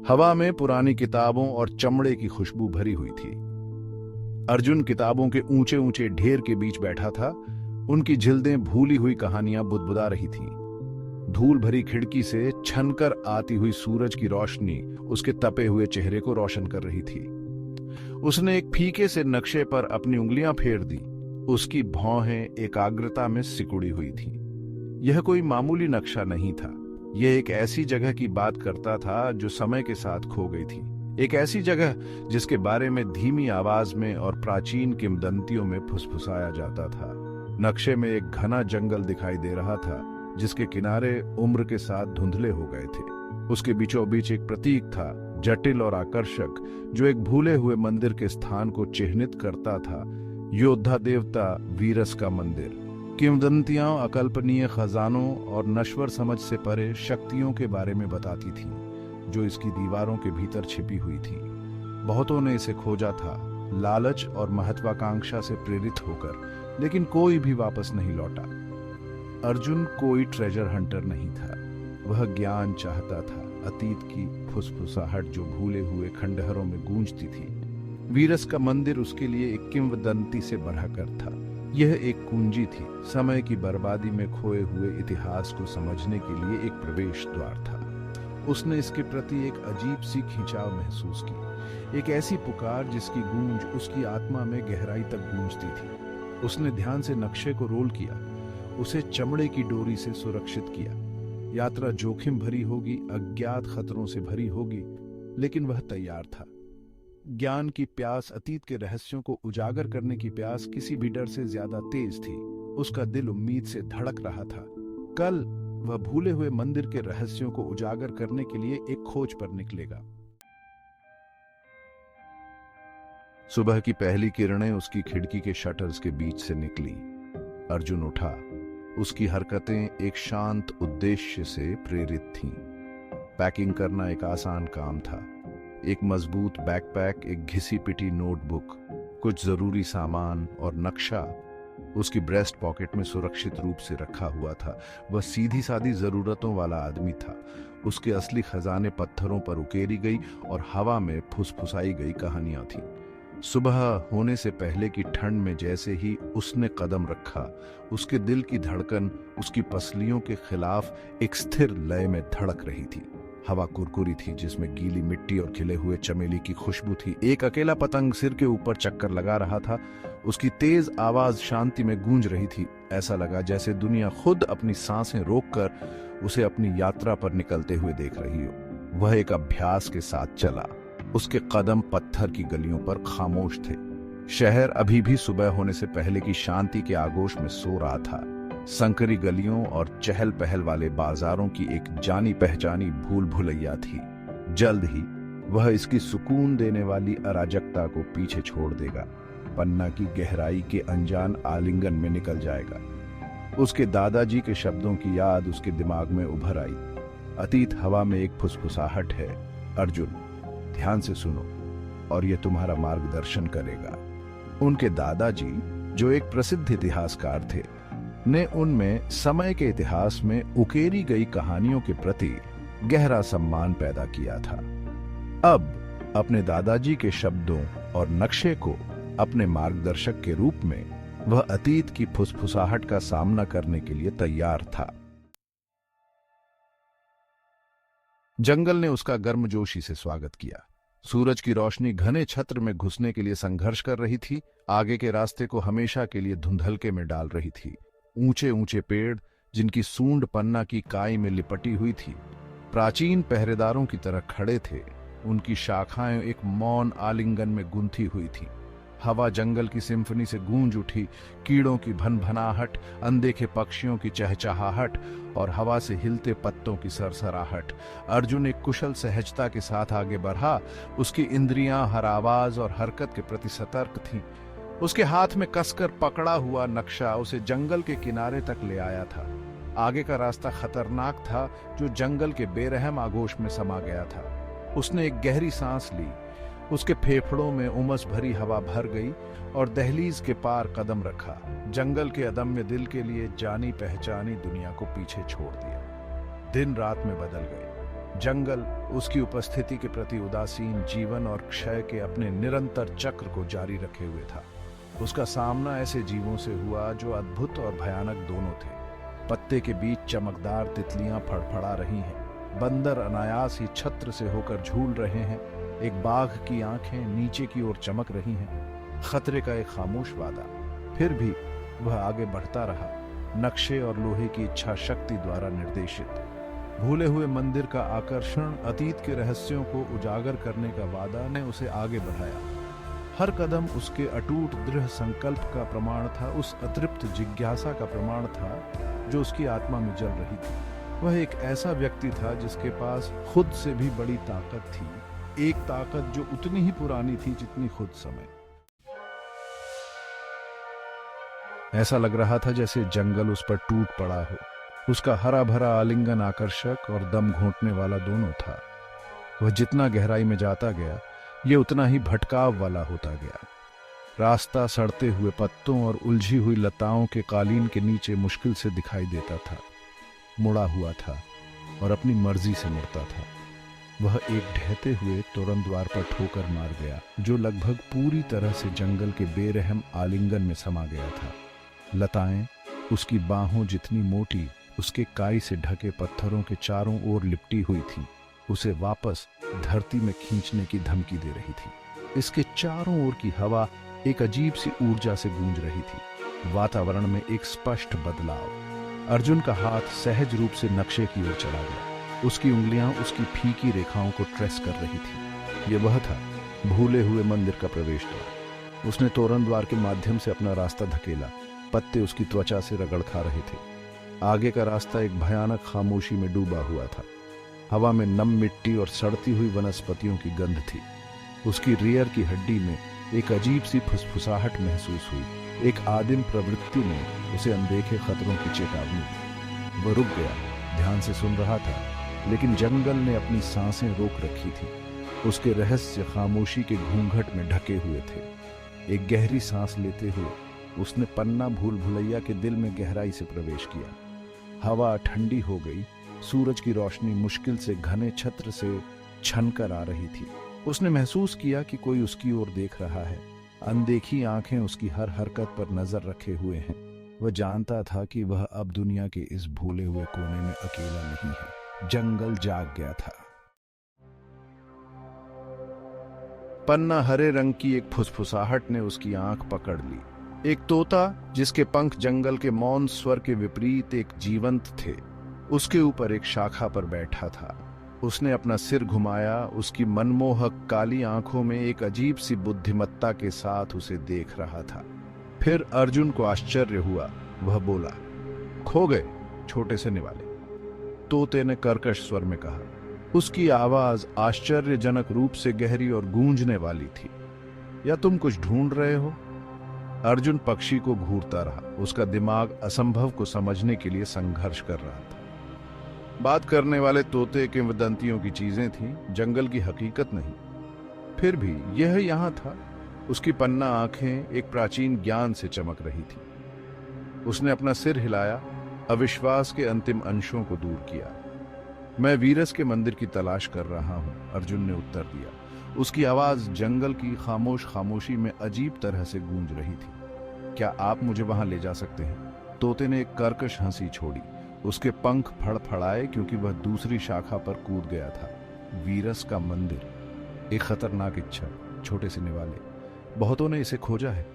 हवा में पुरानी किताबों और चमड़े की खुशबू भरी हुई थी। अर्जुन किताबों के ऊंचे ऊंचे ढेर के बीच बैठा था। उनकी जिल्दें भूली हुई कहानियां बुदबुदा रही थीं। धूल भरी खिड़की से छनकर आती हुई सूरज की रोशनी उसके तपे हुए चेहरे को रोशन कर रही थी। उसने एक फीके से नक्शे पर अपनी उंगलियां फेर दी। उसकी भौहें एकाग्रता में सिकुड़ी हुई थीं। यह कोई मामूली नक्शा नहीं था। यह एक ऐसी जगह की बात करता था जो समय के साथ खो गई थी। एक ऐसी जगह जिसके बारे में धीमी आवाज में और प्राचीन किंवदंतियों में फुसफुसाया जाता था। नक्शे में एक घना जंगल दिखाई दे रहा था जिसके किनारे उम्र के साथ धुंधले हो गए थे। उसके बीचों बीच एक प्रतीक था, जटिल और आकर्षक, जो एक भूले हुए मंदिर के स्थान को चिह्नित करता था। योद्धा देवता वीरस का मंदिर। किंवदंतियां अकल्पनीय खजानों और नश्वर समझ से परे शक्तियों के बारे में बताती थीं, जो इसकी दीवारों के भीतर छिपी हुई थीं। बहुतों ने इसे खोजा था, लालच और महत्वाकांक्षा से प्रेरित होकर, लेकिन कोई भी वापस नहीं लौटा। अर्जुन कोई ट्रेजर हंटर नहीं था। वह ज्ञान चाहता था, अतीत की फुसफुसाहट जो भूले हुए खंडहरों में गूंजती थी। वीरस का मंदिर उसके लिए एक किंवदंती से बढ़कर था। यह एक कुंजी थी, समय की बर्बादी में खोए हुए इतिहास को समझने के लिए एक प्रवेश द्वार था। उसने इसके प्रति एक अजीब सी खिंचाव महसूस की, एक ऐसी पुकार जिसकी गूंज उसकी आत्मा में गहराई तक गूंजती थी। उसने ध्यान से नक्शे को रोल किया, उसे चमड़े की डोरी से सुरक्षित किया। यात्रा जोखिम भरी होगी, अज्ञात खतरों से भरी होगी, लेकिन वह तैयार था। ज्ञान की प्यास, अतीत के रहस्यों को उजागर करने की प्यास किसी भी डर से ज्यादा तेज थी। उसका दिल उम्मीद से धड़क रहा था। कल वह भूले हुए मंदिर के रहस्यों को उजागर करने के लिए एक खोज पर निकलेगा। सुबह की पहली किरणें उसकी खिड़की के शटर्स के बीच से निकली। अर्जुन उठा। उसकी हरकतें एक शांत उद्देश्य से प्रेरित थीं। पैकिंग करना एक आसान काम था। एक मजबूत बैकपैक, एक घिसी पिटी नोटबुक, कुछ जरूरी सामान और नक्शा उसकी ब्रेस्ट पॉकेट में सुरक्षित रूप से रखा हुआ था। वह सीधी सादी जरूरतों वाला आदमी था। उसके असली खजाने पत्थरों पर उकेरी गई और हवा में फुसफुसाई गई कहानियां थीं। सुबह होने से पहले की ठंड में जैसे ही उसने कदम रखा, उसके दिल की धड़कन उसकी पसलियों के खिलाफ एक स्थिर लय में धड़क रही थी। हवा कुरकुरी थी जिसमें गीली मिट्टी और खिले हुए चमेली की खुशबू थी। एक अकेला पतंग सिर के ऊपर चक्कर लगा रहा था। उसकी तेज आवाज शांति में गूंज रही थी। ऐसा लगा जैसे दुनिया खुद अपनी सांसें रोककर उसे अपनी यात्रा पर निकलते हुए देख रही हो। वह एक अभ्यास के साथ चला। उसके कदम पत्थर की गलियों पर खामोश थे। शहर अभी भी सुबह होने से पहले की शांति के आगोश में सो रहा था। संकरी गलियों और चहल पहल वाले बाजारों की एक जानी पहचानी भूल भुलैया थी। जल्द ही वह इसकी सुकून देने वाली अराजकता को पीछे छोड़ देगा। पन्ना की गहराई के अनजान आलिंगन में निकल जाएगा। उसके दादाजी के शब्दों की याद उसके दिमाग में उभर आई। अतीत हवा में एक फुसफुसाहट है। अर्जुन, ध्यान से सुनो और यह तुम्हारा मार्गदर्शन करेगा। उनके दादाजी, जो एक प्रसिद्ध इतिहासकार थे, ने उनमें समय के इतिहास में उकेरी गई कहानियों के प्रति गहरा सम्मान पैदा किया था। अब अपने दादाजी के शब्दों और नक्शे को अपने मार्गदर्शक के रूप में वह अतीत की फुसफुसाहट का सामना करने के लिए तैयार था। जंगल ने उसका गर्मजोशी से स्वागत किया। सूरज की रोशनी घने छत्र में घुसने के लिए संघर्ष कर रही थी, आगे के रास्ते को हमेशा के लिए धुंधलके में डाल रही थी। ऊंचे ऊंचे पेड़ जिनकी सूंड पन्ना की काई में लिपटी हुई थी, प्राचीन पहरेदारों की तरह खड़े थे। उनकी शाखाएं एक मौन आलिंगन में गुंथी हुई थी। हवा जंगल की सिम्फनी से गूंज उठी। कीड़ों की भनभनाहट, अनदेखे पक्षियों की चहचहाहट और हवा से हिलते पत्तों की सरसराहट। अर्जुन एक कुशल सहजता के साथ आगे बढ़ा। उसकी इंद्रियां हर आवाज और हरकत के प्रति सतर्क थीं। उसके हाथ में कसकर पकड़ा हुआ नक्शा उसे जंगल के किनारे तक ले आया था। आगे का रास्ता खतरनाक था, जो जंगल के बेरहम आगोश में समा गया था। उसने एक गहरी सांस ली। उसके फेफड़ों में उमस भरी हवा भर गई और दहलीज के पार कदम रखा। जंगल के अदम्य दिल के लिए जानी पहचानी दुनिया को पीछे छोड़ दिया। दिन रात में बदल गए। जंगल उसकी उपस्थिति के प्रति उदासीन, जीवन और क्षय के अपने निरंतर चक्र को जारी रखे हुए था। उसका सामना ऐसे जीवों से हुआ जो अद्भुत और भयानक दोनों थे। पत्ते के बीच चमकदार तितलियां फड़फड़ा रही हैं, बंदर अनायास ही छत्र से होकर झूल रहे हैं, एक बाघ की आंखें नीचे की ओर चमक रही हैं। खतरे का एक खामोश वादा। फिर भी वह आगे बढ़ता रहा, नक्शे और लोहे की इच्छा शक्ति द्वारा निर्देशित। भूले हुए मंदिर का आकर्षण, अतीत के रहस्यों को उजागर करने का वादा ने उसे आगे बढ़ाया। हर कदम उसके अटूट दृढ़ संकल्प का प्रमाण था, उस अतृप्त जिज्ञासा का प्रमाण था जो उसकी आत्मा में जल रही थी। वह एक ऐसा व्यक्ति था जिसके पास खुद से भी बड़ी ताकत थी, एक ताकत जो उतनी ही पुरानी थी जितनी खुद समय। ऐसा लग रहा था जैसे जंगल उस पर टूट पड़ा हो। उसका हरा भरा आलिंगन आकर्षक और दम घोंटने वाला दोनों था। वह जितना गहराई में जाता गया, ये उतना ही भटकाव वाला होता गया। रास्ता सड़ते हुए पत्तों और उलझी हुई लताओं के कालीन के नीचे मुश्किल से दिखाई देता था। मुड़ा हुआ था और अपनी मर्जी से मुड़ता था। वह एक ढहते हुए तोरण द्वार पर ठोकर मार गया, जो लगभग पूरी तरह से जंगल के बेरहम आलिंगन में समा गया था। लताएं उसकी बाहों जितनी मोटी, उसके काई से ढके पत्थरों के चारों ओर लिपटी हुई थीं, उसे वापस धरती में खींचने की धमकी दे रही थी। इसके चारों ओर की हवा एक अजीब सी ऊर्जा से गूंज रही थी। वातावरण में एक स्पष्ट बदलाव। अर्जुन का हाथ सहज रूप से नक्शे की ओर चला गया। उसकी उंगलियां उसकी फीकी रेखाओं को ट्रेस कर रही थी। यह वह था, भूले हुए मंदिर का प्रवेश द्वार। उसने तोरण द्वार के माध्यम से अपना रास्ता धकेला। पत्ते उसकी त्वचा से रगड़ खा रहे थे। आगे का रास्ता एक भयानक खामोशी में डूबा हुआ था। हवा में नम मिट्टी और सड़ती हुई वनस्पतियों की गंध थी। उसकी रियर की हड्डी में एक अजीब सी फुसफुसाहट महसूस हुई। एक आदिम प्रवृत्ति ने उसे अनदेखे खतरों की चेतावनी दी। वह रुक गया, ध्यान से सुन रहा था, लेकिन जंगल ने अपनी सांसें रोक रखी थी। उसके रहस्य खामोशी के घूंघट में ढके हुए थे। एक गहरी सांस लेते हुए उसने पन्ना भूल भुलैया के दिल में गहराई से प्रवेश किया। हवा ठंडी हो गई। सूरज की रोशनी मुश्किल से घने छत्र से छनकर आ रही थी। उसने महसूस किया कि कोई उसकी ओर देख रहा है। अनदेखी आंखें उसकी हर हरकत पर नजर रखे हुए हैं। वह जानता था कि वह अब दुनिया के इस भूले हुए कोने में अकेला नहीं है। जंगल जाग गया था। पन्ना हरे रंग की एक फुसफुसाहट ने उसकी आंख पकड़ ली। एक तोता जिसके पंख जंगल के मौन स्वर के विपरीत एक जीवंत थे, उसके ऊपर एक शाखा पर बैठा था। उसने अपना सिर घुमाया। उसकी मनमोहक काली आंखों में एक अजीब सी बुद्धिमत्ता के साथ उसे देख रहा था। फिर अर्जुन को आश्चर्य हुआ। वह बोला, खो गए छोटे से निवाले, तोते ने कर्कश स्वर में कहा। उसकी आवाज आश्चर्यजनक रूप से गहरी और गूंजने वाली थी। या तुम कुछ ढूंढ रहे हो? अर्जुन पक्षी को घूरता रहा। उसका दिमाग असंभव को समझने के लिए संघर्ष कर रहा था। बात करने वाले तोते किंवदंतियों की चीजें थीं, जंगल की हकीकत नहीं। फिर भी यह यहां था। उसकी पन्ना आंखें एक प्राचीन ज्ञान से चमक रही थी। उसने अपना सिर हिलाया, अविश्वास के अंतिम अंशों को दूर किया। मैं वीरस के मंदिर की तलाश कर रहा हूं, अर्जुन ने उत्तर दिया। उसकी आवाज जंगल की खामोश खामोशी में अजीब तरह से गूंज रही थी। क्या आप मुझे वहां ले जा सकते हैं? तोते ने एक कर्कश हंसी छोड़ी। उसके पंख फड़फड़ाए क्योंकि वह दूसरी शाखा पर कूद गया था। वीरस का मंदिर, एक खतरनाक इच्छा, छोटे से निवाले। बहुतों ने इसे खोजा है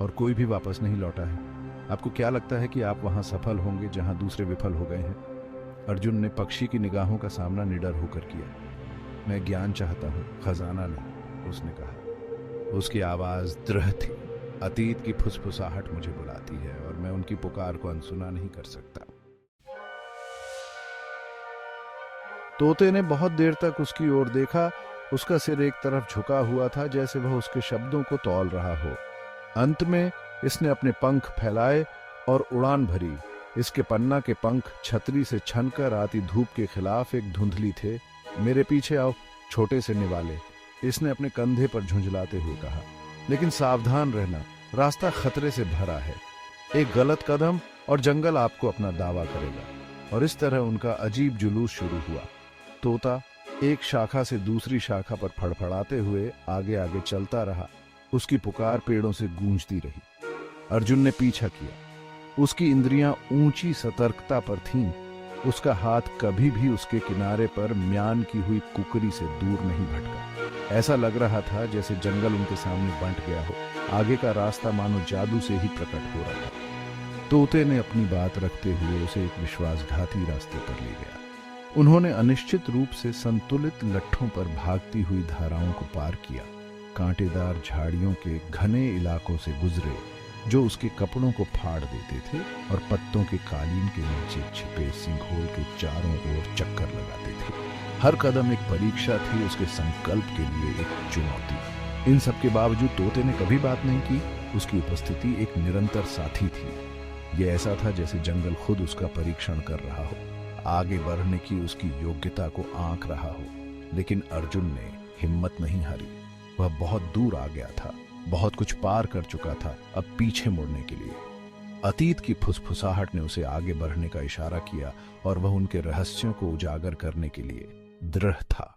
और कोई भी वापस नहीं लौटा है। आपको क्या लगता है कि आप वहां सफल होंगे जहां दूसरे विफल हो गए हैं? अर्जुन ने पक्षी की निगाहों का सामना निडर होकर किया। मैं ज्ञान चाहता हूं, खजाना नहीं, उसने कहा। उसकी आवाज दृढ़ थी। अतीत की फुसफुसाहट मुझे बुलाती है और मैं उनकी पुकार को अनसुना नहीं कर सकता। तोते ने बहुत देर तक उसकी ओर देखा। उसका सिर एक तरफ झुका हुआ था, जैसे वह उसके शब्दों को तौल रहा हो। अंत में इसने अपने पंख फैलाए और उड़ान भरी। इसके पन्ना के पंख छतरी से छनकर आती धूप के खिलाफ एक धुंधली थे। मेरे पीछे आओ छोटे से निवाले, इसने अपने कंधे पर झुंझलाते हुए कहा। लेकिन सावधान रहना, रास्ता खतरे से भरा है। एक गलत कदम और जंगल आपको अपना दावा करेगा। और इस तरह उनका अजीब जुलूस शुरू हुआ। तोता एक शाखा से दूसरी शाखा पर फड़फड़ाते हुए आगे आगे चलता रहा। उसकी पुकार पेड़ों से गूंजती रही। अर्जुन ने पीछा किया। उसकी इंद्रियां ऊंची सतर्कता पर थीं। उसका हाथ कभी भी उसके किनारे पर म्यान की हुई कुकरी से दूर नहीं भटका। ऐसा लग रहा था जैसे जंगल उनके सामने बंट गया हो। आगे का रास्ता मानो जादू से ही प्रकट हो रहा था। तोते ने अपनी बात रखते हुए उसे एक विश्वासघाती रास्ते पर ले गया। उन्होंने अनिश्चित रूप से संतुलित लट्ठों पर भागती हुई धाराओं को पार किया। कांटेदार झाड़ियों के घने इलाकों से गुजरे जो उसके कपड़ों को फाड़ देते थे और पत्तों के कालीन के नीचे छिपे सिंघोल के चारों ओर चक्कर लगाते थे। हर कदम एक परीक्षा थी, उसके संकल्प के लिए एक चुनौती। इन सब के बावजूद तोते ने कभी बात नहीं की। उसकी उपस्थिति एक निरंतर साथी थी। यह ऐसा था जैसे जंगल खुद उसका परीक्षण कर रहा हो, आगे बढ़ने की उसकी योग्यता को आंक रहा हो। लेकिन अर्जुन ने हिम्मत नहीं हारी। वह बहुत दूर आ गया था, बहुत कुछ पार कर चुका था। अब पीछे मुड़ने के लिए अतीत की फुसफुसाहट ने उसे आगे बढ़ने का इशारा किया और वह उनके रहस्यों को उजागर करने के लिए दृढ़ था।